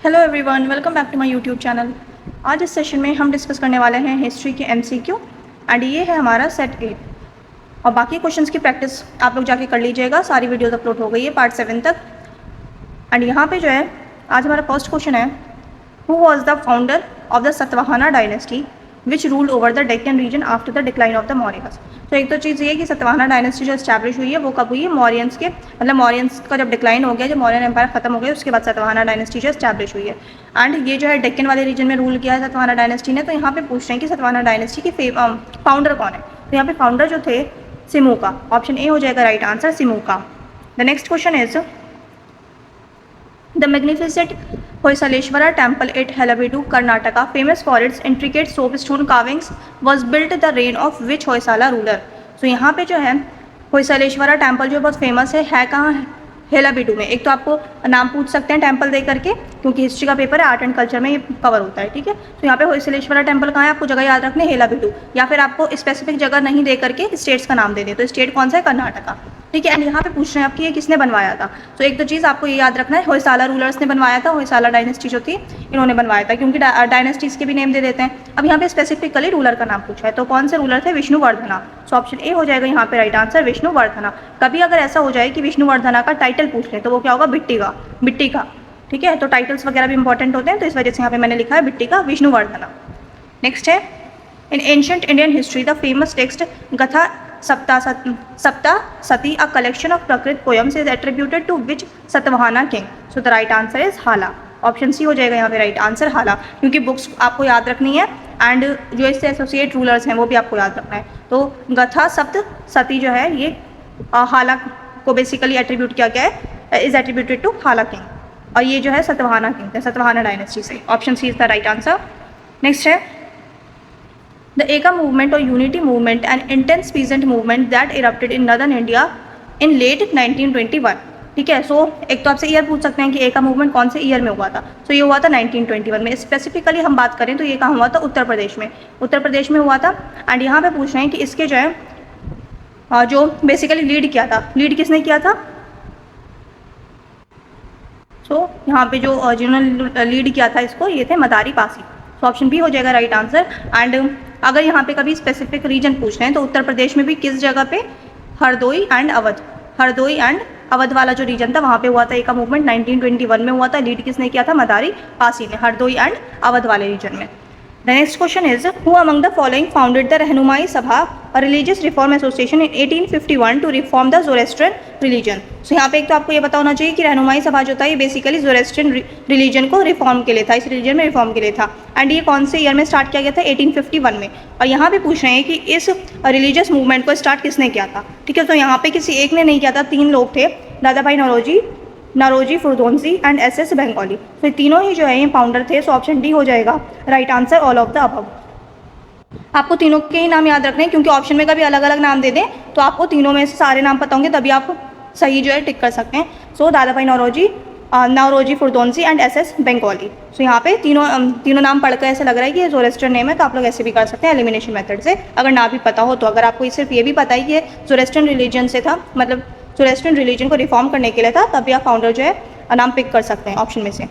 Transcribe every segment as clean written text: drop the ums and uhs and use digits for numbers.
Hello everyone, welcome back to my YouTube channel. आज इस session में हम डिस्कस करने वाले हैं हिस्ट्री के एमसीक्यू एंड ये है हमारा सेट 8 और बाकी क्वेश्चंस की प्रैक्टिस आप लोग जाके कर लीजिएगा। सारी वीडियोस अपलोड हो गई है पार्ट 7 तक। एंड यहाँ पे जो है आज हमारा फर्स्ट क्वेश्चन है, who was the founder of the Satavahana dynasty which ruled over the Deccan region after the decline of the Mauryas. तो एक तो चीज़ ये है कि सतवाहना डायनेस्टी जो इस्टेब्लिश हुई है वो कब हुई है, मौर्यंस के मतलब मौर्यंस का जब डिक्लाइन हो गया, जब मौर्यन एम्पायर खत्म हो गया उसके बाद सतवाहना डायनेस्टी जो इस्टेब्लिश हुई है। एंड ये जो है डेक्कन वाले रीजन में रूल किया है सतवाहना डायनेस्टी ने। तो यहाँ पे पूछ रहे हैं कि सतवाहना डायनेस्टी के फाउंडर कौन है। तो यहाँ पे फाउंडर जो थे सिमुका, ऑप्शन ए हो जाएगा right answer, Simuka. The next question is the magnificent Hoysaleshwara temple at Halebeedu, Karnataka, famous for its intricate soapstone carvings, was built the reign of which Hoysala ruler? तो यहाँ पे जो है होयसालेश्वरा टेम्पल जो बहुत फेमस है कहाँ है? हेलाबीडू में। एक तो आपको नाम पूछ सकते हैं टेम्पल दे करके, क्योंकि हिस्ट्री का पेपर है, आर्ट एंड कल्चर में ये कवर होता है, ठीक है। तो यहाँ पे होयसालेश्वरा टेम्पल कहाँ है, आपको जगह याद रखनी है हेलाबीडू, या फिर आपको स्पेसिफिक जगह नहीं दे करके स्टेट्स का नाम दे दे। तो स्टेट कौन सा है, कर्नाटका, ठीक है। एंड यहाँ पे पूछ रहे हैं आपकी ये किसने बनवाया था। तो एक तो चीज़ आपको ये याद रखना है, होयसाला रूलर्स ने बनवाया था, होयसाला डायनेस्टी जो थी इन्होंने बनवाया था, क्योंकि डायनेस्टीज के भी नेम दे देते हैं। अब यहाँ पे स्पेसिफिकली रूलर का नाम पूछा है, तो कौन से रूलर थे, विष्णुवर्धना। सो ऑप्शन ए हो जाएगा यहाँ पे राइट आंसर, विष्णुवर्धना। कभी अगर ऐसा हो जाए कि विष्णुवर्धना का टाइटल पूछ ले तो वो क्या होगा, बिट्टी का, ठीक है। तो टाइटल्स वगैरह भी इंपॉर्टेंट होते हैं, तो इस वजह से यहाँ पे मैंने लिखा है बिट्टी का, विष्णुवर्धना। नेक्स्ट है, in ancient Indian history the famous text Gatha Saptashati a collection of Prakrit poems is attributed to which Satavahana king. So the right answer is Hala, option C हो जाएगा यहाँ पे राइट आंसर, हाला। क्योंकि बुक्स आपको याद रखनी है एंड जो इससे एसोसिएट रूलर्स हैं वो भी आपको याद रखना है। तो गथा सप्त सती जो है ये हाला को बेसिकली एट्रीब्यूट किया गया है, is attributed to Hala king, और ये जो है सतवाहना किंग, सतवाहना डायनेस्टी से। Option C is the right answer. Next है, द एका मूवमेंट और unity movement and intense peasant movement that erupted in northern India in late 1921, ठीक है। सो एक तो आपसे ईयर पूछ सकते हैं कि एका मूवमेंट कौन से ईयर में हुआ था। सो ये हुआ था 1921 में। स्पेसिफिकली हम बात करें तो ये कहाँ हुआ था, उत्तर प्रदेश में, उत्तर प्रदेश में हुआ था। एंड यहाँ पे पूछ रहे हैं कि इसके जो है जो बेसिकली लीड किया था, लीड किसने किया था। सो यहाँ पे जो जिन्होंने लीड किया था इसको, ये थे मदारी पासी। तो ऑप्शन बी हो जाएगा राइट आंसर। एंड अगर यहाँ पे कभी स्पेसिफिक रीजन पूछ रहे हैं तो उत्तर प्रदेश में भी किस जगह पे, हरदोई एंड अवध, हरदोई एंड अवध वाला जो रीजन था वहाँ पे हुआ था एका मूवमेंट, 1921 में हुआ था। लीड किसने किया था, मदारी पासी ने, हरदोई एंड अवध वाले रीजन में। The next question is, who among the following founded the रहनुमाई सभा, a religious reform association in 1851 to reform the Zoroastrian religion? So यहाँ पे एक तो आपको ये पता होना चाहिए कि रहनुमाई सभा जो था ये बेसिकली जोरेस्ट्रियन रिलीजन को रिफॉर्म के लिए था, इस रिलीजन में रिफॉर्म के लिए था। एंड ये कौन से ईयर में स्टार्ट किया गया था, 1851 में। और यहाँ पे पूछ रहे हैं कि इस रिलीजियस मूवमेंट को स्टार्ट किसने किया था, ठीक है। तो यहाँ पे किसी एक ने नहीं किया था, तीन लोग थे, दादा भाई नारोजी फुरदौसी एंड एस बंगाली। तो तीनों ही जो है ये फाउंडर थे। सो ऑप्शन डी हो जाएगा right answer, all of the above. आपको तीनों के ही नाम याद रखने हैं, क्योंकि ऑप्शन में कभी अलग अलग नाम दे दें तो आपको तीनों में से सारे नाम पता होंगे, तभी आप सही जो है टिक कर सकते हैं। सो दादा भाई नारोजी फुरदौसी एंड एस बंगाली। सो यहाँ पे तीनों नाम पढ़कर ऐसे लग रहा है कि ये जोरेस्ट्रियन नेम है, तो आप लोग ऐसे भी कर सकते हैं एलिमिनेशन मेथड से, अगर ना भी पता हो तो। अगर आपको सिर्फ ये भी पता है कि ये जोरेस्ट्रियन रिलीजन से था, मतलब जोरेस्ट्रियन रिलीजन को रिफॉर्म करने के लिए था, तब भी आप फाउंडर जो है नाम पिक कर सकते हैं ऑप्शन में से।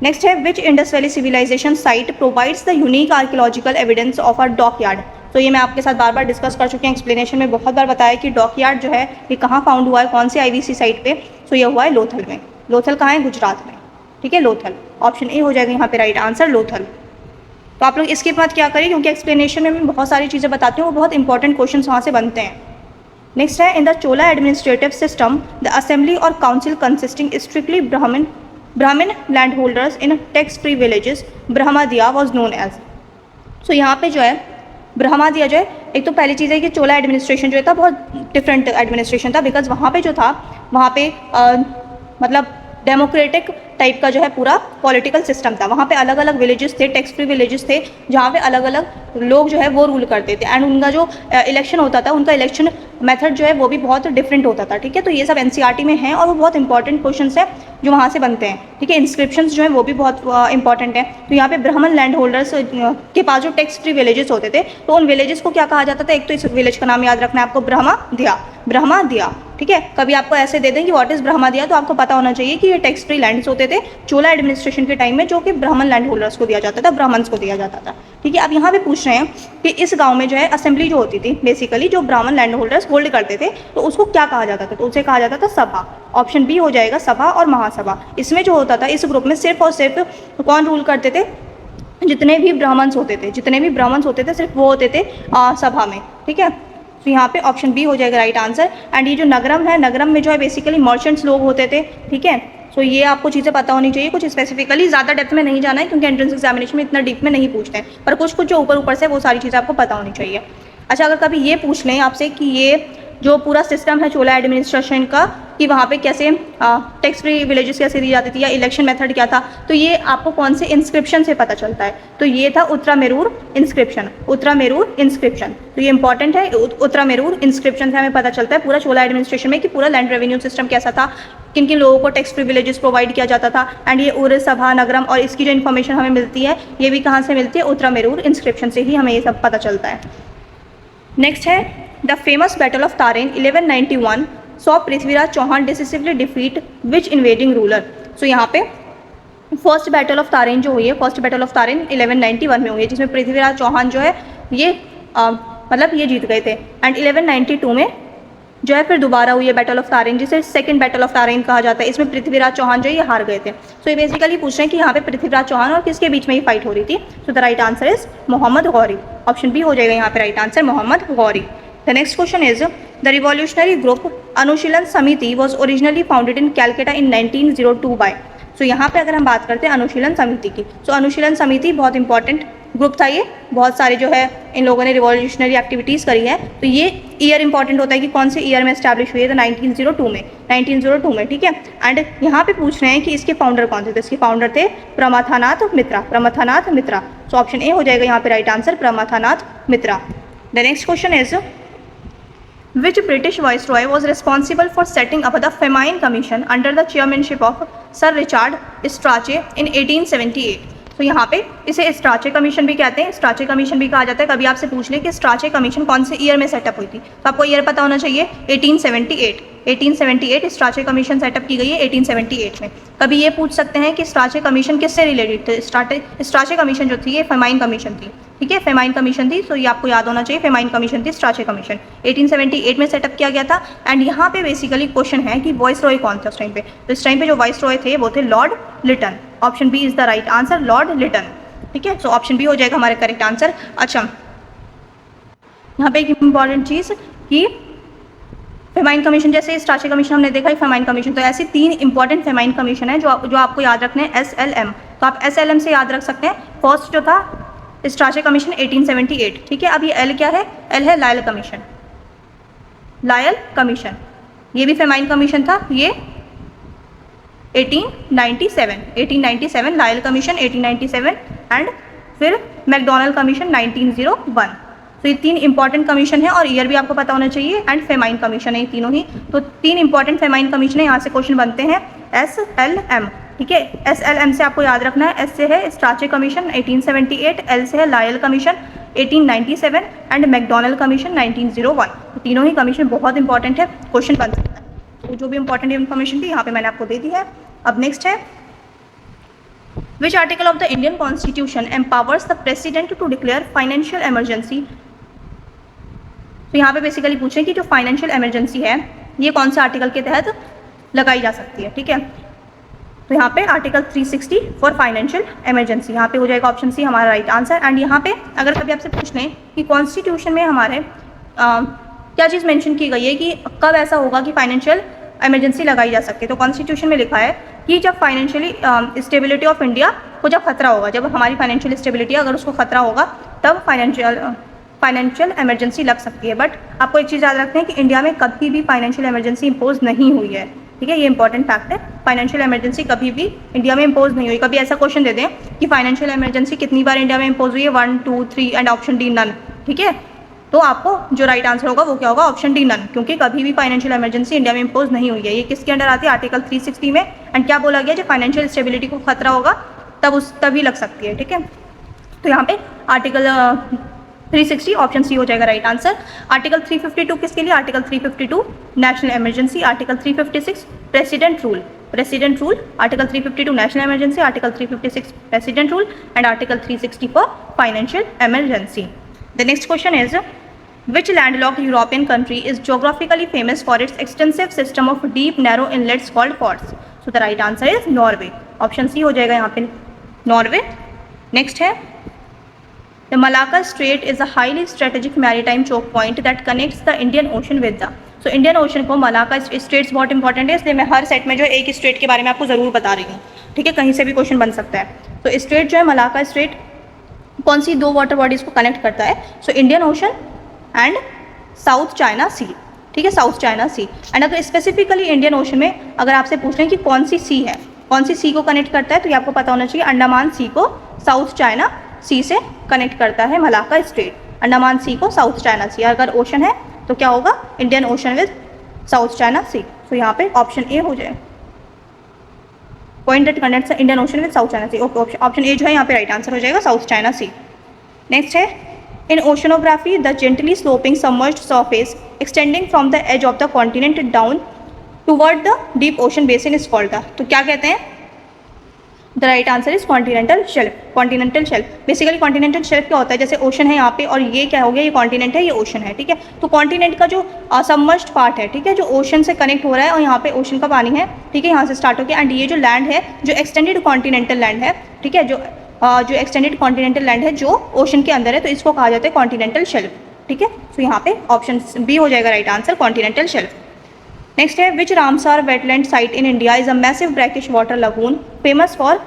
नेक्स्ट है, which Indus valley civilisation site provides the unique archaeological evidence of a dockyard. तो ये मैं आपके साथ बार बार डिस्कस कर चुकी हूँ, एक्सप्लेनेशन में बहुत बार बताया कि डॉक यार्ड जो है ये कहाँ फाउंड हुआ है, कौन सी IVC साइट पे। सो ये हुआ है लोथल में। लोथल कहाँ है, गुजरात में, ठीक है, लोथल। ऑप्शन ए हो जाएगा यहाँ पे राइट आंसर, लोथल। तो आप लोग इसके बाद क्या करें, क्योंकि एक्सप्लेनेशन में मैं बहुत सारी चीज़ें बताती हूँ, वो बहुत इंपॉर्टेंट क्वेश्चन वहाँ से बनते हैं। नेक्स्ट है, in the Chola administrative system the assembly और council consisting strictly Brahmin land holders in tax free villages Brahmadeya was known as. So यहाँ पे जो है ब्रह्मादिया जो है, एक तो पहली चीज़ है कि चोला एडमिनिस्ट्रेशन जो था बहुत डिफरेंट एडमिनिस्ट्रेशन था, बिकॉज वहाँ पे जो था वहाँ पे मतलब डेमोक्रेटिक टाइप का जो है पूरा पॉलिटिकल सिस्टम था। वहाँ पे अलग अलग विलेजेस थे, टैक्स फ्री विलेजेस थे, जहाँ पे अलग अलग लोग जो है वो रूल करते थे। एंड उनका जो इलेक्शन होता था, उनका इलेक्शन मेथड जो है वो भी बहुत डिफरेंट होता था, ठीक है। तो ये सब एनसीईआरटी में है और वो बहुत इंपॉर्टेंट क्वेश्चंस है जो वहाँ से बनते हैं, ठीक है। इंस्क्रिप्शंस जो है वो भी बहुत इंपॉर्टेंट है। तो यहाँ पे ब्राह्मण लैंड होल्डर्स के पास जो टैक्स फ्री विलेजेस होते थे, तो उन विलेजेस को क्या कहा जाता था? एक तो इस विलेज का नाम याद रखना है आपको, ब्रह्मादिया, ब्रह्मादिया, ठीक है। कभी आपको ऐसे दे दें कि व्हाट इज ब्रह्मादिया, तो आपको पता होना चाहिए कि ये टैक्स फ्री लैंड्स होते थे चोला एडमिनिस्ट्रेशन के टाइम में, जो कि ब्राह्मण लैंड होल्डर्स को दिया जाता था, ब्राह्मण्स को दिया जाता था, ठीक है। अब यहाँ पे पूछ रहे हैं कि इस गांव में जो है असेंबली जो होती थी, बेसिकली जो ब्राह्मण लैंड होल्डर्स होल्ड करते थे, तो उसको क्या कहा जाता था? तो उसे कहा जाता था सभा। ऑप्शन बी हो जाएगा, सभा और महासभा। इसमें जो होता था, इस ग्रुप में सिर्फ और सिर्फ कौन रूल करते थे? जितने भी ब्राह्मण्स होते थे, जितने भी ब्राह्मण्स होते थे, सिर्फ वो होते थे सभा में, ठीक है। तो यहाँ पे ऑप्शन बी हो जाएगा राइट आंसर। एंड ये जो नगरम है, नगरम में जो है बेसिकली मर्चेंट्स लोग होते थे, ठीक है। तो ये आपको चीज़ें पता होनी चाहिए, कुछ स्पेसिफिकली ज़्यादा डेप्थ में नहीं जाना है, क्योंकि एंट्रेंस एग्जामिनेशन में इतना डीप में नहीं पूछते हैं, पर कुछ कुछ जो ऊपर ऊपर से वो सारी चीज़ें आपको पता होनी चाहिए। अच्छा, अगर कभी ये पूछ लें आपसे कि ये जो पूरा सिस्टम है चोला एडमिनिस्ट्रेशन का, कि वहाँ पे कैसे टैक्स फ्री विलेजेस कैसे दी जाती थी, या इलेक्शन मेथड क्या था, तो ये आपको कौन से इंस्क्रिप्शन से पता चलता है? तो ये था उत्तरामेरूर इंस्क्रिप्शन, उत्तरामेरूर इंस्क्रिप्शन। तो ये इंपॉर्टेंट है, उत्तरामेरूर इंस्क्रिप्शन से हमें पता चलता है पूरा चोला एडमिनिस्ट्रेशन में कि पूरा लैंड रेवेन्यू सिस्टम कैसा था, किन किन लोगों को टैक्स फ्री विलेजेस प्रोवाइड किया जाता था। एंड ये उर, सभा, नगरम और इसकी जो इन्फॉर्मेशन हमें मिलती है, ये भी कहाँ से मिलती है? उत्तरामेरूर इंस्क्रिप्शन से ही हमें ये सब पता चलता है। नेक्स्ट है the famous battle of Tarain 1191 saw Prithviraj Chauhan decisively defeat which invading ruler. So यहाँ पे फर्स्ट बैटल ऑफ तारेन जो हुई है, फर्स्ट बैटल ऑफ तारेन 1191 में हुई है, जिसमें पृथ्वीराज चौहान जो है ये मतलब ये जीत गए थे। एंड 1192 में जो है फिर दोबारा हुई है बैटल ऑफ तारेन, जिसे सेकंड बैटल ऑफ तारेन कहा जाता है। इसमें पृथ्वीराज चौहान जो है ये हार गए थे। सो ये बेसिकली पूछ रहे हैं कि यहाँ पे पृथ्वीराज चौहान और किसके बीच में ये फाइट हो रही थी। So the right answer is Mohammad Ghori. Option B हो जाएगा यहाँ पे right answer, Mohammad Ghori. The next question is the revolutionary group Anushilan Samiti was originally founded in Calcutta in 1902 by. So यहाँ पे अगर हम बात करते हैं अनुशीलन समिति की, सो अनुशीलन समिति बहुत इंपॉर्टेंट ग्रुप था। ये बहुत सारे जो है इन लोगों ने रिवॉल्यूशनरी एक्टिविटीज़ करी है। तो ये ईयर इंपॉर्टेंट होता है कि कौन से ईयर में एस्टैब्लिश हुई है, तो 1902 में, 1902 में, ठीक है। एंड यहाँ पे पूछ रहे हैं कि इसके फाउंडर कौन थे, तो इसके फाउंडर थे प्रमथानाथ मित्रा, प्रमथानाथ मित्रा। सो ऑप्शन ए हो जाएगा यहाँ पे right answer, Pramathanath Mitra. The next question is which British Viceroy was responsible for setting up the Famine Commission under the chairmanship of Sir Richard Strachey in 1878। तो यहाँ पे इसे स्ट्राचे कमीशन भी कहते हैं, स्ट्राचे कमीशन भी कहा जाता है। कभी आपसे पूछ ले कि स्ट्राचे कमीशन कौन से ईयर में सेटअप हुई थी, तो आपको ईयर पता होना चाहिए 1878। 1878 स्ट्राचे कमीशन सेटअप की गई है 1878 में। कभी ये पूछ सकते हैं कि स्ट्राचे कमीशन किससे रिलेटेड थे। स्ट्राचे कमीशन जो थी ये फेमाइन कमीशन थी, ठीक है, फेमाइन कमीशन थी। तो ये आपको याद होना चाहिए, फेमाइन कमीशन थी, स्ट्राचे कमीशन 1878 में सेटअप किया गया था। एंड यहाँ पे बेसिकली क्वेश्चन है कि वॉइस रॉय कौन थे उस टाइम पे। तो इस टाइम पे जो वॉइस रॉय थे वो थे Lord Lytton. Option B is the right answer, Lord Lytton, ठीक है। सो ऑप्शन बी हो जाएगा हमारे करेक्ट आंसर। अच्छा, यहाँ पे एक इंपॉर्टेंट चीज़ कि फेमाइन कमीशन, जैसे स्ट्राचे कमीशन हमने देखा है, फेमाइन कमीशन, तो ऐसी 3 इंपॉर्टेंट फेमाइन कमीशन है जो आपको याद रखने हैं। SLM, तो आप SLM से याद रख सकते हैं। फर्स्ट जो था स्ट्राचे कमीशन 1878, ठीक है। अब ये L क्या है? L है लायल कमीशन, लायल कमीशन, ये भी फेमाइन कमीशन था, ये 1897 लायल कमीशन 1897 एंड फिर मैकडोनल्ड कमीशन 1901। तो ये 3 इंपॉर्टेंट कमीशन है और ईयर भी आपको पता होना चाहिए। एंड फेमाइन कमीशन है ये तीनों ही। तो 3 इंपॉर्टेंट फेमाइन कमीशन है, यहाँ से क्वेश्चन बनते हैं। SLM, ठीक है। SLM से आपको याद रखना है, S से है स्ट्राचे कमीशन 1878, L से है Lyell commission 1897 and McDonald commission 1901। तो तीनों ही कमीशन बहुत इंपॉर्टेंट है, क्वेश्चन बन सकता है। तो जो भी इंपॉर्टेंट इन्फॉर्मेशन थी यहाँ पे मैंने आपको दे दी है। अब नेक्स्ट है which article of the Indian constitution empowers the president to declare financial emergency. तो यहाँ पे बेसिकली पूछें कि जो फाइनेंशियल इमरजेंसी है ये कौन से आर्टिकल के तहत लगाई जा सकती है, ठीक है। तो यहाँ पे आर्टिकल 360 फॉर फाइनेंशियल इमरजेंसी, यहाँ पे हो जाएगा ऑप्शन सी हमारा राइट आंसर। एंड यहाँ पे अगर कभी आपसे पूछ लें कि कॉन्स्टिट्यूशन में हमारे क्या चीज़ मेंशन की गई है कि कब ऐसा होगा कि फाइनेंशियल इमरजेंसी लगाई जा सकती है, तो कॉन्स्टिट्यूशन में लिखा है कि जब फाइनेंशियली स्टेबिलिटी ऑफ इंडिया को जब खतरा होगा, जब हमारी फाइनेंशियल स्टेबिलिटी अगर उसको खतरा होगा तब फाइनेंशियल इमरजेंसी लग सकती है। बट आपको एक चीज़ याद रखते हैं कि इंडिया में कभी भी फाइनेंशियल इमरजेंसी इंपोज नहीं हुई है, ठीक है, ये इंपॉर्टेंट फैक्ट है। फाइनेंशियल इमरजेंसी कभी भी इंडिया में इंपोज नहीं हुई। कभी ऐसा क्वेश्चन दे दें कि फाइनेंशियल इमरजेंसी कितनी बार इंडिया में इंपोज हुई है, 1 2 3 एंड ऑप्शन डी नन, ठीक है। तो आपको जो राइट आंसर होगा वो क्या होगा, ऑप्शन डी नन, क्योंकि कभी भी फाइनेंशियल इमरजेंसी इंडिया में इम्पोज नहीं हुई है। ये किसके अंडर आती है, आर्टिकल 360 में। एंड क्या बोला गया, जब फाइनेंशियल स्टेबिलिटी को खतरा होगा तभी लग सकती है, ठीक है। तो यहाँ पे आर्टिकल 360 ऑप्शन सी हो जाएगा राइट आंसर। आर्टिकल 352 किसके लिए, article 352 national emergency, article 356 president rule, article 352 national emergency, article 356 president rule and article 360 for financial emergency. The next question is, which landlocked European country is geographically famous for its extensive system of deep narrow inlets called ports? So the right answer is Norway. Option C हो जाएगा यहाँ पे Norway. Next है, the Malacca Strait is a highly strategic maritime choke point that connects the Indian Ocean with the. So Indian Ocean को Malacca Straits बहुत important है, इसलिए मैं हर सेट में जो एक स्ट्रेट के बारे में आपको ज़रूर बता रही हूँ, ठीक है, कहीं से भी क्वेश्चन बन सकता है। तो स्ट्रेट जो है मलाका स्ट्रेट कौन सी दो वाटर बॉडीज़ को कनेक्ट करता है, so Indian Ocean and South China Sea, ठीक है, साउथ चाइना सी। एंड अगर स्पेसिफिकली इंडियन ओशन में अगर आपसे पूछ रहे हैं कि कौन सी सी है, कौन सी सी को कनेक्ट करता है, तो ये आपको पता होना चाहिए अंडमान सी को साउथ चाइना सी से कनेक्ट करता है मलाका स्ट्रेट, अंडमान सी को साउथ चाइना सी। अगर ओशन है तो क्या होगा, Indian Ocean with South China Sea. तो यहाँ पे ऑप्शन ए हो जाए, point that connects Indian Ocean with South China Sea. Okay, option A जो है यहाँ पे राइट आंसर हो जाएगा, साउथ चाइना सी। नेक्स्ट है, in oceanography the gently sloping submerged surface extending from the edge of the continent down toward the deep ocean basin is called the. तो क्या कहते हैं, the right answer is continental shelf. Continental shelf, basically continental shelf क्या होता है, जैसे ocean है यहाँ पे और ये क्या हो गया, ये कॉन्टिनेंट है, ये ओशन है, ठीक है। तो कॉन्टिनेंट का जो सबमर्ज्ड पार्ट है, ठीक है, जो ओशन से कनेक्ट हो रहा है और यहाँ पे ओशन का पानी है, ठीक है, यहाँ से स्टार्ट हो गया। एंड ये जो लैंड है, जो एक्सटेंडेड कॉन्टिनेंटल लैंड है, ठीक है, जो एक्सटेंडेड कॉन्टिनेंटल लैंड है जो ओशन के अंदर है, तो इसको कहा जाता है कॉन्टिनेंटल शेल्फ, ठीक है। तो यहाँ पे ऑप्शन बी हो जाएगा right answer, continental shelf. Next है, which Ramsar wetland site in India is a massive brackish water lagoon famous for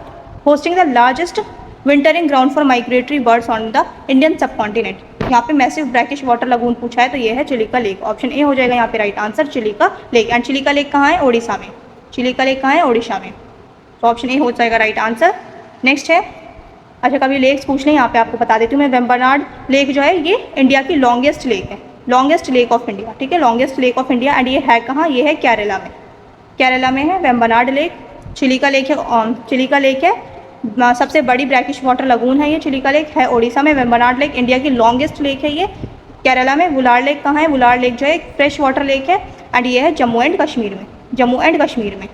hosting the largest wintering ground for migratory birds on the Indian subcontinent. यहाँ पे massive brackish water lagoon पूछा है, तो ये है Chilika lake. Option A हो जाएगा यहाँ पे right answer, Chilika lake. And Chilika lake कहाँ है, ओडिशा में। चिलिका लेक कहाँ है, ओडिशा में। तो ऑप्शन ए हो जाएगा राइट आंसर। नेक्स्ट है, अच्छा कभी लेक्स पूछ लें, यहाँ पे आपको बता देती हूँ मैं, वेम्बनाड लेक जो है ये इंडिया की लॉन्गेस्ट लेक है, लॉन्गेस्ट लेक ऑफ इंडिया, ठीक है, longest lake of India. And ये है कहाँ, ये है केरला में, केरला में है वेम्बनाड लेक। चिलिका लेक है, चिलिका लेक है सबसे बड़ी ब्रैकिश वाटर लगून है ये, चिलिका लेक है ओडिशा में। वेम्बनाड लेक इंडिया की लॉन्गेस्ट लेक है ये, केरला में। वुलार लेक कहाँ है, वुलार लेक जो है एक फ्रेश वाटर लेक है एंड ये है जम्मू एंड कश्मीर में, जम्मू एंड कश्मीर में,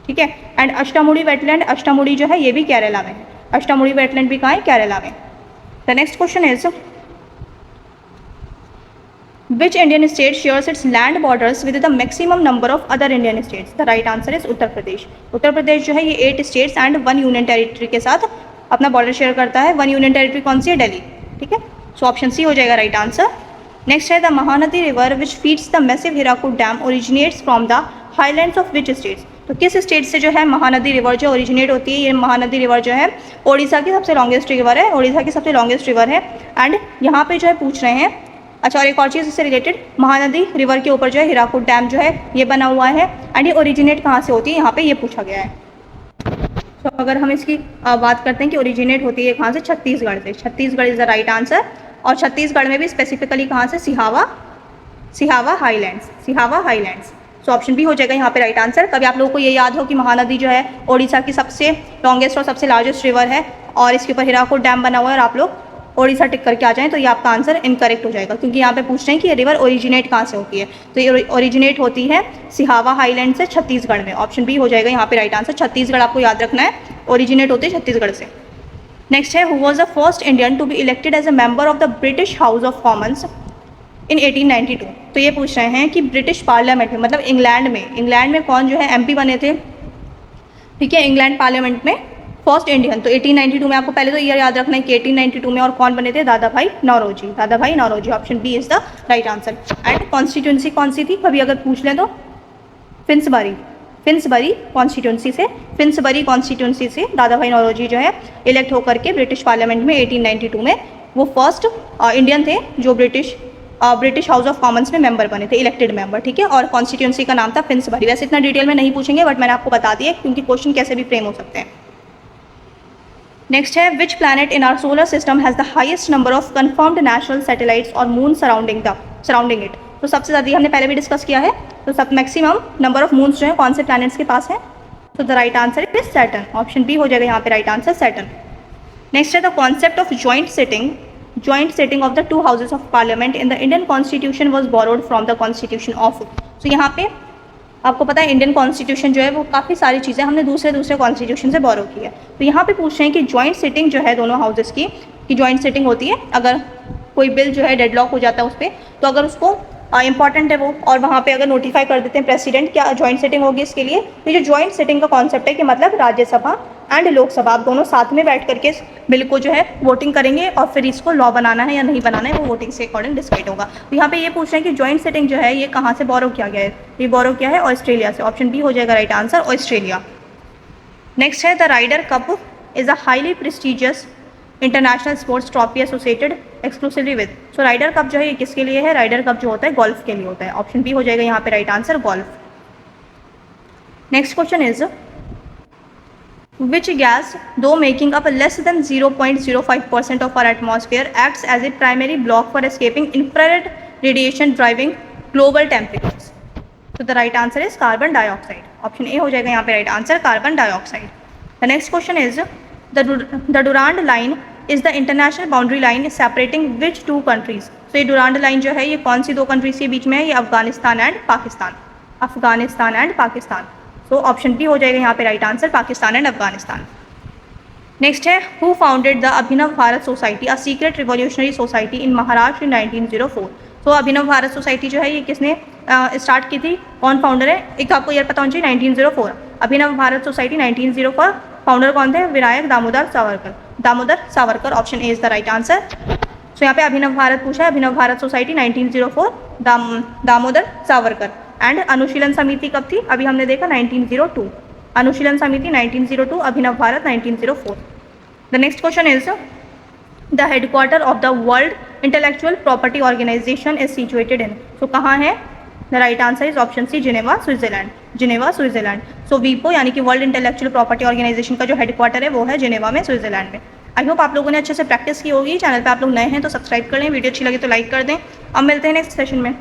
ठीक है। एंड अष्टामुड़ी वेटलैंड, अष्टामुड़ी जो है ये भी केरला में है, अष्टामुड़ी वेटलैंड भी कहाँ है, केरला में। The next question is, Which Indian state shares its land borders with the maximum number of other Indian states? The right answer is Uttar Pradesh. Uttar Pradesh जो है ये 8 states and 1 यूनियन टेरिटरी के साथ अपना बॉर्डर शेयर करता है। 1 यूनियन टेरिटरी कौन सी है, दिल्ली, ठीक है। सो ऑप्शन सी हो जाएगा राइट आंसर। नेक्स्ट है, the Mahanadi river which feeds the massive Hirakud dam originates from the highlands of which states. तो किस स्टेट से जो है महानदी रिवर जो ओरिजिनेट होती है, ये महानदी रिवर जो है ओडिशा की सबसे लॉन्गेस्ट रिवर है, ओडिशा की सबसे लॉन्गेस्ट रिवर है। एंड यहाँ पे जो है पूछ रहे हैं, अच्छा और एक और चीज़ इससे रिलेटेड, महानदी रिवर के ऊपर जो है हीराकुड डैम जो है ये बना हुआ है एंड ये ओरिजिनेट कहाँ से होती है, यहाँ पे ये पूछा गया है। तो अगर हम इसकी बात करते हैं कि ओरिजिनेट होती है कहाँ से, छत्तीसगढ़ से। Chhattisgarh is the right answer. और छत्तीसगढ़ में भी स्पेसिफिकली कहाँ से, Sihawa highlands, Sihawa highlands. So option B हो जाएगा यहाँ पे राइट आंसर। कभी आप लोगों को ये याद हो कि महानदी जो है ओडिशा की सबसे लॉन्गेस्ट और सबसे लार्जेस्ट रिवर है और इसके ऊपर हीराकुड डैम बना हुआ है और आप लोग ओडिशा टिक करके आ जाएं, तो ये आपका आंसर इनकरेक्ट हो जाएगा, क्योंकि यहाँ पे पूछ रहे हैं कि ये रिवर ओरिजिनेट कहाँ से होती है। तो ये ओरिजिनेट होती है सिहावा हाईलैंड से, छत्तीसगढ़ में। ऑप्शन बी हो जाएगा यहाँ पे राइट आंसर, छत्तीसगढ़ आपको याद रखना है, ओरिजिनेट होती है छत्तीसगढ़ से। नेक्स्ट है, who was the first Indian to be elected as a member of the British House of Commons in 1892। तो ये पूछ रहे हैं कि ब्रिटिश पार्लियामेंट में, मतलब इंग्लैंड में कौन जो है एमपी बने थे, ठीक है, इंग्लैंड पार्लियामेंट में फर्स्ट इंडियन। तो 1892 में आपको पहले तो ईयर याद रखना है कि 1892 में और कौन बने थे, दादा भाई Naoroji, Dadabhai Naoroji. Option B is the right answer. And constituency कौन सी थी, कभी अगर पूछ लें तो फिन्सबरी, फिन्सबरी कॉन्स्टिट्यूंसी से, फिन्सबरी कॉन्स्टिट्यूंसी से दादा भाई नौरोजी जो है इलेक्ट होकर के ब्रिटिश पार्लियामेंट में 1892 में वो फर्स्ट इंडियन थे जो ब्रिटिश हाउस ऑफ कॉमन्स में मेंबर बने थे, इलेक्टेड मेंबर, ठीक है। और कॉन्स्टिट्यूंसी का नाम था फिन्सबरी। वैसे इतना डिटेल में नहीं पूछेंगे बट मैंने आपको बता दिया क्योंकि क्वेश्चन कैसे भी फ्रेम हो सकते हैं। नेक्स्ट है which planet in our solar system has the highest number of confirmed natural satellites और मून सराउंडिंग इट। तो सबसे ज़्यादा हमने पहले भी डिस्कस किया है, तो सब मैक्सिमम नंबर ऑफ मून्स जो है कौन से प्लैनेट्स के पास है, तो the right answer is Saturn, option B हो जाएगा यहाँ पे राइट आंसर सैटर्न। नेक्स्ट है the concept of joint sitting of the two houses of parliament in the Indian constitution was borrowed from the constitution of. तो यहाँ पे आपको पता है इंडियन कॉन्स्टिट्यूशन जो है वो काफ़ी सारी चीज़ें हमने दूसरे कॉन्स्टिट्यूशन से बोरो की है। तो यहाँ पे पूछ रहे हैं कि जॉइंट सिटिंग जो है दोनों हाउसेस की जॉइंट सिटिंग होती है अगर कोई बिल जो है डेडलॉक हो जाता है उस पर, तो अगर उसको इंपॉर्टेंट है वो और वहाँ पे अगर नोटिफाई कर देते हैं प्रेसिडेंट क्या जॉइंट सिटिंग होगी इसके लिए। तो जो जॉइंट सिटिंग का कॉन्सेप्ट है कि मतलब राज्यसभा एंड लोकसभा आप दोनों साथ में बैठ करके इस बिल को जो है वोटिंग करेंगे और फिर इसको लॉ बनाना है या नहीं बनाना है वो वोटिंग से अकॉर्डिंग डिसाइड होगा। तो यहाँ पे ये पूछ रहे हैं कि जॉइंट सिटिंग जो है ये कहाँ से बोरो किया गया है, ये बोरो किया है ऑस्ट्रेलिया से, ऑप्शन बी हो जाएगा राइट आंसर ऑस्ट्रेलिया। नेक्स्ट है the Ryder Cup is a highly prestigious international sports trophy associated exclusively with. So Ryder Cup जो है ये किसके लिए है, राइडर कप जो होता है गोल्फ के लिए होता है, ऑप्शन बी हो जाएगा यहाँ पे right answer golf. Next question is which gas though making up less than 0.05% of our atmosphere acts as a primary block for escaping infrared radiation driving global temperatures. तो the right answer is carbon dioxide, option A हो जाएगा यहाँ पे right answer carbon dioxide. The next question is the Durand Line is the international boundary line separating which two countries. तो ये Durand line जो है ये कौन सी दो कंट्रीज के बीच में है, ये Afghanistan and Pakistan. So option B हो जाएगा यहाँ पे right answer Pakistan and Afghanistan. Next है who founded the Abhinav Bharat society a secret revolutionary society in Maharashtra in 1904। तो अभिनव भारत सोसाइटी जो है ये किसने स्टार्ट की थी, कौन फाउंडर है, एक आपको ईयर पता होना चाहिए 1904। अभिनव भारत सोसाइटी 1904 फाउंडर कौन थे, Vinayak Damodar Savarkar, option A is the right answer. So यहाँ पे अभिनव भारत पूछा है, अभिनव भारत सोसाइटी 1904 दामोदर सावरकर। एंड अनुशीलन समिति कब थी, अभी हमने देखा 1902, Anushilan Samiti 1902, Abhinav Bharat 1904। The next question is the headquarter of the World Intellectual Property Organisation is situated in. So कहाँ है, the right answer is option C Geneva Switzerland. So वीपो यानी कि वर्ल्ड इंटेलेक्चुअल प्रॉपर्टी ऑर्गेनाइजेशन का जो हेडक्वार्टर है वो है जिनेवा में, स्विट्जरलैंड में। आई होप आप लोगों ने अच्छे से प्रैक्टिस की होगी। चैनल पे आप लोग नए हैं तो सब्सक्राइब कर लें, वीडियो अच्छी लगे तो लाइक कर दें। अब मिलते हैं नेक्स्ट सेशन में।